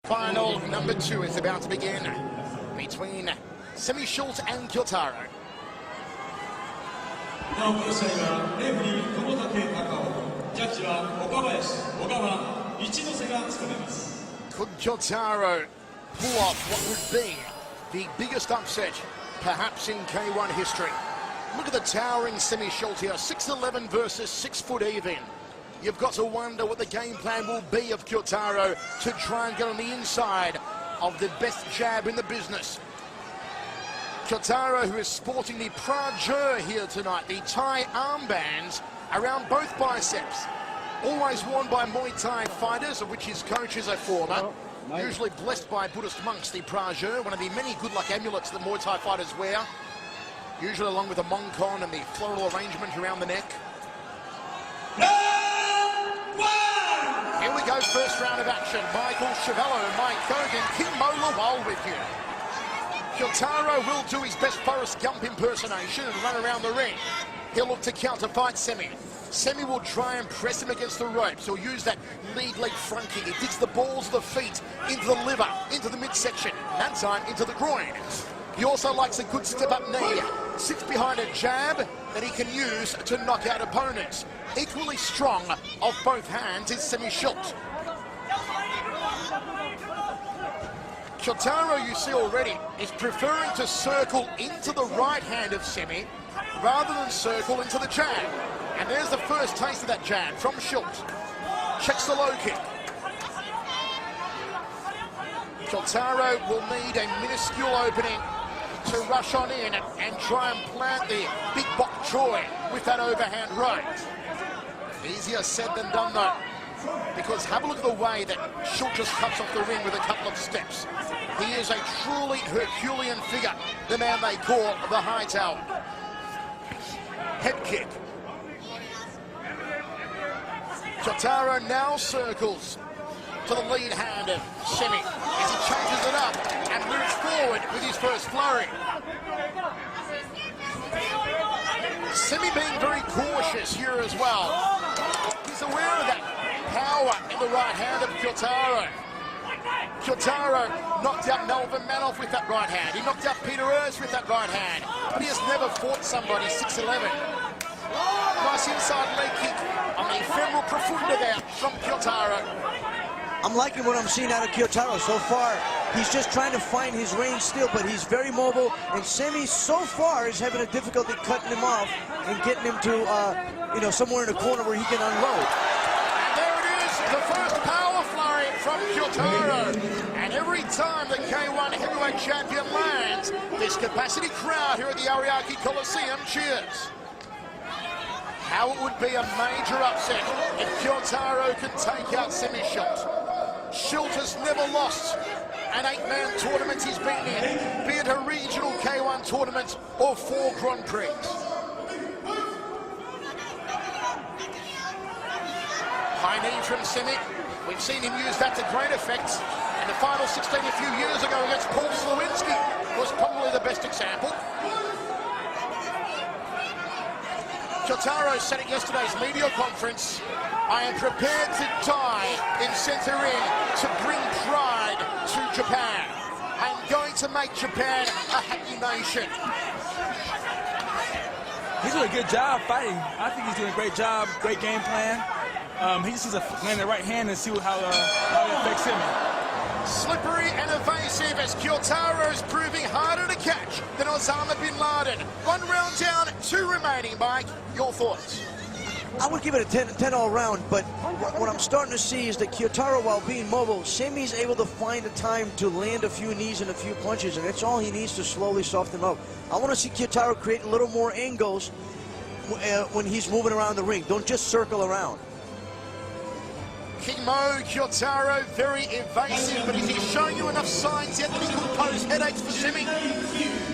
Final number 2 is about to begin between Semmy Schilt and Kyotaro. Could Kyotaro pull off what would be the biggest upset perhaps in K-1 history? Look at the towering Semmy Schilt here, 6'11" versus 6 foot even. You've got to wonder what the game plan will be of Kyotaro to try and get on the inside of the best jab in the business. Kyotaro, who is sporting the prajeur here tonight, the Thai armbands around both biceps. Always worn by Muay Thai fighters, of which his coach is a former. Usually blessed by Buddhist monks, the prajeur, one of the many good luck amulets that Muay Thai fighters wear. Usually along with the mongkon and the floral arrangement around the neck. Here we go, first round of action. Michael Chiavello, Mike Kogan, King Mo Lawal with you. Kyotaro will do his best Forrest Gump impersonation and run around the ring. He'll look to counter-fight Semmy. Semmy will try and press him against the ropes. He'll use that lead leg front kick. He digs the balls of the feet into the liver, into the midsection, and that time into the groin. He also likes a good step-up knee. Sits behind a jab that he can use to knock out opponents. Equally strong of both hands is Semmy Schilt. Kyotaro, you see already, is preferring to circle into the right hand of Semmy rather than circle into the jab. And there's the first taste of that jab from Schilt. Checks the low kick. Kyotaro will need a minuscule opening to rush on in and try and plant the big bok choy with that overhand right. Easier said than done though, because have a look at the way that Schilt just cuts off the ring with a couple of steps. He is a truly Herculean figure, the man they call the Hightower. Head kick. Kyotaro now circles to the lead hand of Semmy as he changes it up and moves forward with his first flurry. Semmy being very cautious here as well. He's aware of that power in the right hand of Kyotaro. Kyotaro knocked out Melvin Manoff with that right hand. He knocked out Peter Urs with that right hand. But he has never fought somebody 6'11". Nice inside leg kick on the femoral profunda there from Kyotaro. I'm liking what I'm seeing out of Kyotaro so far. He's just trying to find his range still, but he's very mobile. And Semmy so far is having a difficulty cutting him off and getting him to, somewhere in the corner where he can unload. And there it is, the first power flurry from Kyotaro. And every time the K-1 heavyweight champion lands, this capacity crowd here at the Ariake Coliseum cheers. How it would be a major upset if Kyotaro can take out Semmy Schilt. Schilt has never lost an 8-man tournament he's been in, be it a regional K-1 tournament or 4 Grand Prix. High knee from Semmy. We've seen him use that to great effect. And the final 16 a few years ago against Paul Slowinski was probably the best example. Kyotaro said at yesterday's media conference, "I am prepared to die in center ring to bring pride to Japan. I'm going to make Japan a happy nation." He's doing a good job fighting. I think he's doing a great job, great game plan. He just needs to land the right hand and see how it affects him. Slippery and evasive as Kyotaro is proving harder to catch than Osama bin Laden. 1 round down, 2 remaining. Mike, your thoughts? I would give it a 10 all round, but what I'm starting to see is that Kyotaro, while being mobile, Semmy's able to find the time to land a few knees and a few punches, and that's all he needs to slowly soften him up. I want to see Kyotaro create a little more angles when he's moving around the ring. Don't just circle around. King Mo Kyotaro, very evasive, but is he showing you enough signs yet that he could pose headaches for Semmy?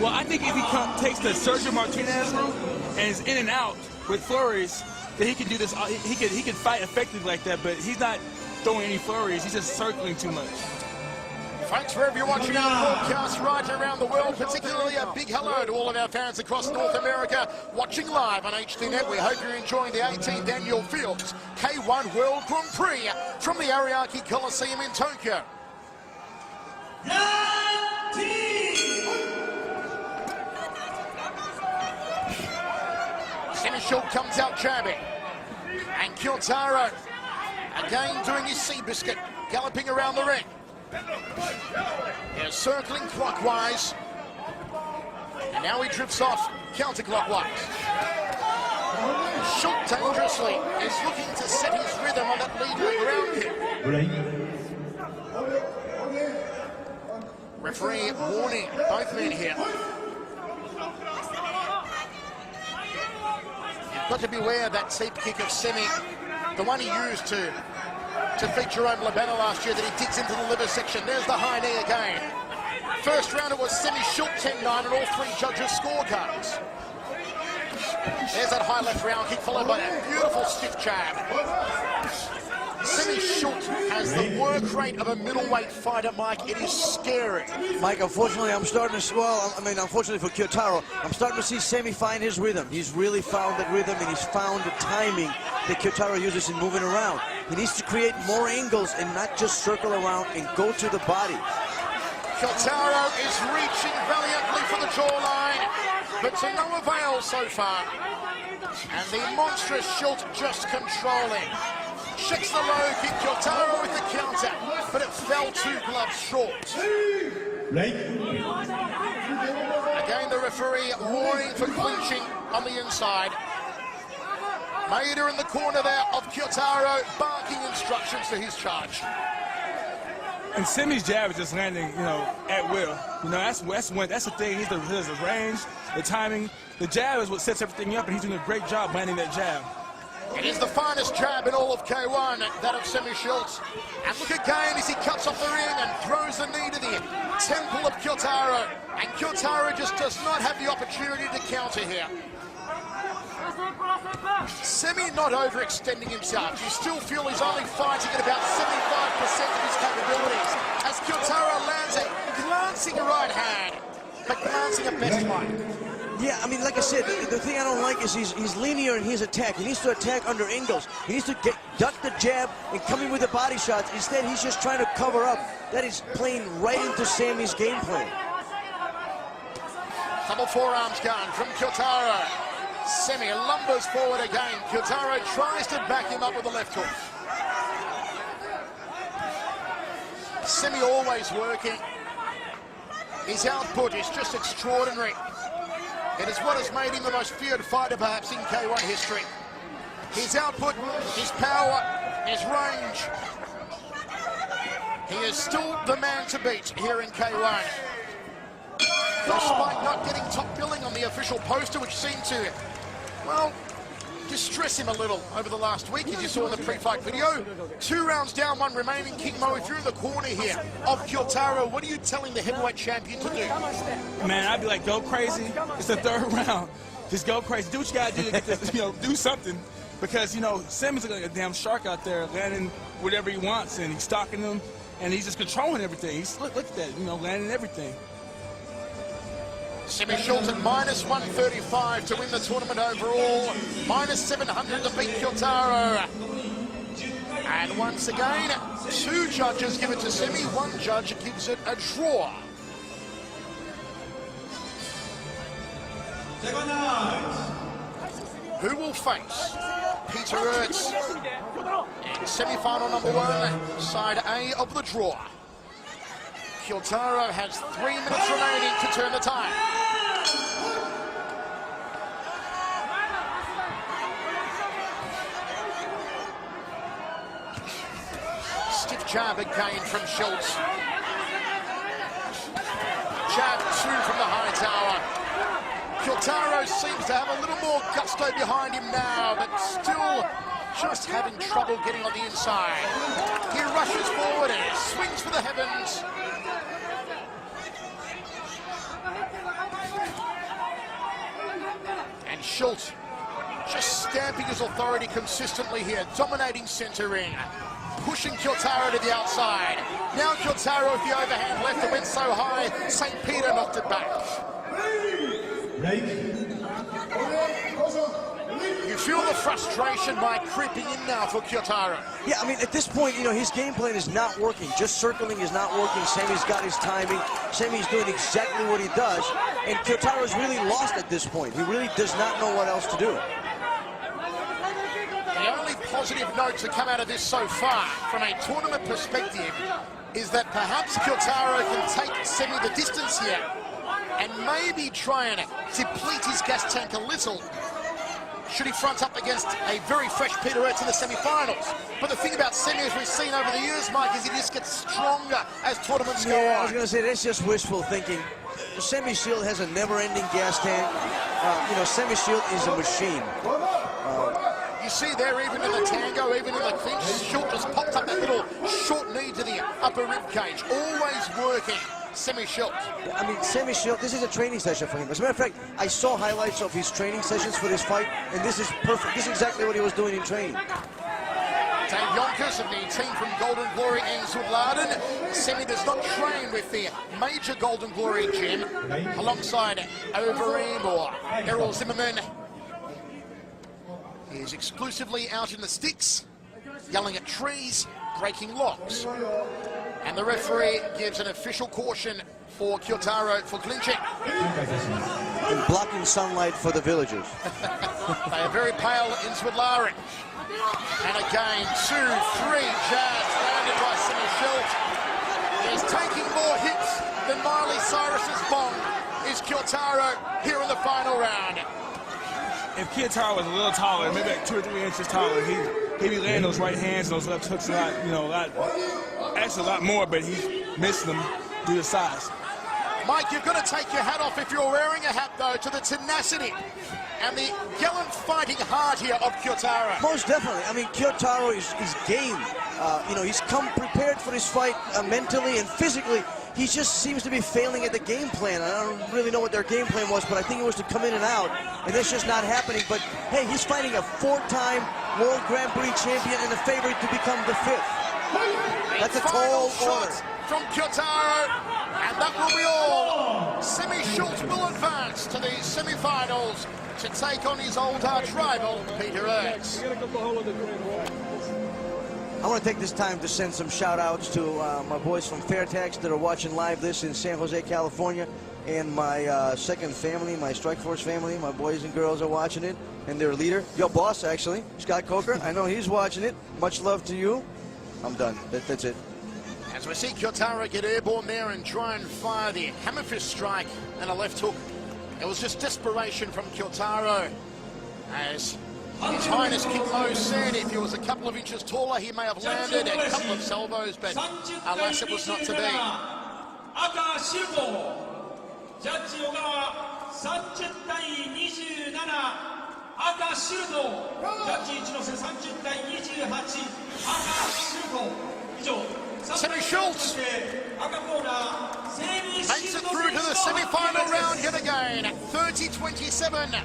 Well, I think if he takes the Sergio Martinez route and is in and out with flurries, then he can do this. He can fight effectively like that, but he's not throwing any flurries. He's just circling too much. Folks, wherever you're watching our broadcast right around the world, particularly a big hello to all of our fans across North America watching live on HDNet. We hope you're enjoying the 18th Annual Fields K-1 World Grand Prix from the Ariake Coliseum in Tokyo. Semmy Schilt comes out jabbing. And Kyotaro, again doing his Seabiscuit, galloping around the ring. They're circling clockwise. And now he drifts off counterclockwise. Schilt dangerously is looking to set his rhythm on that lead ground kick. Referee warning both men here. You've got to beware that teep kick of Semmy, the one he used to beat Jerome Labana last year, that he digs into the liver section. There's the high knee again. First round it was Semmy Schilt 10-9 on all three judges' scorecards. There's that high left round kick followed by a beautiful stiff jab. Semmy Schilt has the work rate of a middleweight fighter, Mike. It is scary. Mike, unfortunately, I'm starting to, unfortunately for Kyotaro, I'm starting to see Semmy find his rhythm. He's really found that rhythm, and he's found the timing that Kyotaro uses in moving around. He needs to create more angles and not just circle around and go to the body. Kyotaro is reaching valiantly for the jawline, but to no avail so far. And the monstrous Schilt just controlling. Checks the low kick, Kyotaro with the counter, but it fell 2 gloves short. Again, the referee warning for clinching on the inside. Maeda in the corner there of Kyotaro, barking instructions for his charge. And Semmy's jab is just landing, at will. That's the thing. He's his range, the timing. The jab is what sets everything up, and he's doing a great job landing that jab. It is the finest jab in all of K-1, that of Semmy Schilt. And look again as he cuts off the ring and throws the knee to the temple of Kyotaro. And Kyotaro just does not have the opportunity to counter here. Semmy not overextending himself. You still feel he's only fighting at about 75% of his capabilities. As Kyotaro lands a glancing right hand, but glancing at best Mike. Yeah, like I said, the thing I don't like is he's linear in his attack. He needs to attack under angles. He needs to duck the jab and come in with the body shots. Instead, he's just trying to cover up. That is playing right into Sammy's game plan. Double forearms gun from Kyotaro. Semmy lumbers forward again. Kyotaro tries to back him up with the left hook. Semmy always working. His output is just extraordinary. It is what has made him the most feared fighter perhaps in K-1 history. His output, his power, his range. He is still the man to beat here in K-1. Despite not getting top billing on the official poster, which seemed to, well, distress him a little over the last week, as you saw in the pre-fight video. 2 rounds down, 1 remaining. King Mo, if you're in the corner here of Kyotaro, what are you telling the heavyweight champion to do? Man, I'd be like, go crazy. It's the 3rd round. Just go crazy. Do what you gotta do to get this, do something. Because, Semmy's like a damn shark out there, landing whatever he wants, and he's stalking them, and he's just controlling everything. Look at that, landing everything. Semmy Schilt at -135 to win the tournament overall. -700 to beat Kyotaro. And once again, 2 judges give it to Semmy, 1 judge gives it a draw. Who will face Peter Ertz in semi-final number 1, side A of the draw? Kyotaro has 3 minutes remaining to turn the time. Stiff jab again from Schilt. Jab 2 from the high tower. Kyotaro seems to have a little more gusto behind him now, but still just having trouble getting on the inside. He rushes forward and swings for the heavens. And Schilt just stamping his authority consistently here, dominating center ring, pushing Kyotaro to the outside. Now Kyotaro with the overhand left that went so high, St. Peter knocked it back. You feel the frustration, Mike, creeping in now for Kyotaro. Yeah, I mean, at this point, you know, his game plan is not working. Just circling is not working. Semmy's got his timing. Semmy's doing exactly what he does. And Kyotaro's really lost at this point. He really does not know what else to do. The only positive note to come out of this so far, from a tournament perspective, is that perhaps Kyotaro can take Semmy the distance here and maybe try and deplete his gas tank a little should he front up against a very fresh Peter Ertz in the semi-finals. But the thing about Semmy, as we've seen over the years, Mike, is he just gets stronger as tournaments go on. Yeah, I was going to say, that's just wishful thinking. Semmy Schilt has a never-ending gas tank. You know, Semmy Schilt is a machine. You see there, even in the tango, even in the clinch, Schilt just popped up that little short knee to the upper rib cage. Always working, Semmy Schilt. I mean, Semmy Schilt, this is a training session for him. As a matter of fact, I saw highlights of his training sessions for this fight, and this is perfect. This is exactly what he was doing in training. Dave Yonkers of the team from Golden Glory in Zuidlaren. Semmy does not train with the major Golden Glory gym alongside Overeem or Errol Zimmerman. He is exclusively out in the sticks, yelling at trees, breaking locks. And the referee gives an official caution for Kyotaro for clinching. And blocking sunlight for the villagers. They are very pale in Zuidlaren. And again, 2, 3 jabs landed by Semmy Schilt. He's taking more hits than Miley Cyrus's bong. Is Kyotaro here in the final round? If Kyotaro was a little taller, maybe like 2 or 3 inches taller, he'd be landing those right hands and those left hooks a lot, you know, actually a lot more, but he's missing them due to size. Mike, you've got to take your hat off, if you're wearing a hat, though, to the tenacity and the gallant fighting heart here of Kyotaro. Most definitely. I mean, Kyotaro is game. You know, he's come prepared for this fight mentally and physically. He just seems to be failing at the game plan. I don't really know what their game plan was, but I think it was to come in and out, and that's just not happening. But, hey, he's fighting a 4-time World Grand Prix champion and a favorite to become the 5th. That's a tall order. From Kyotaro, and that will be all. Semmy Schilt will advance to the semi-finals to take on his old arch rival, Peter Ertz. I want to take this time to send some shout-outs to my boys from Fairtax that are watching live this in San Jose, California, and my second family, my Strikeforce family. My boys and girls are watching it, and their leader, your boss, actually, Scott Coker. I know he's watching it. Much love to you. I'm done. That's it. As we see Kyotaro get airborne there and try and fire the hammer fist strike and a left hook. It was just desperation from Kyotaro. As His Highness King Mo said, if he was a couple of inches taller, he may have landed a couple of salvos, but alas, it was not to be. Semmy Schilt makes it through to the semi-final round yet again. 30-27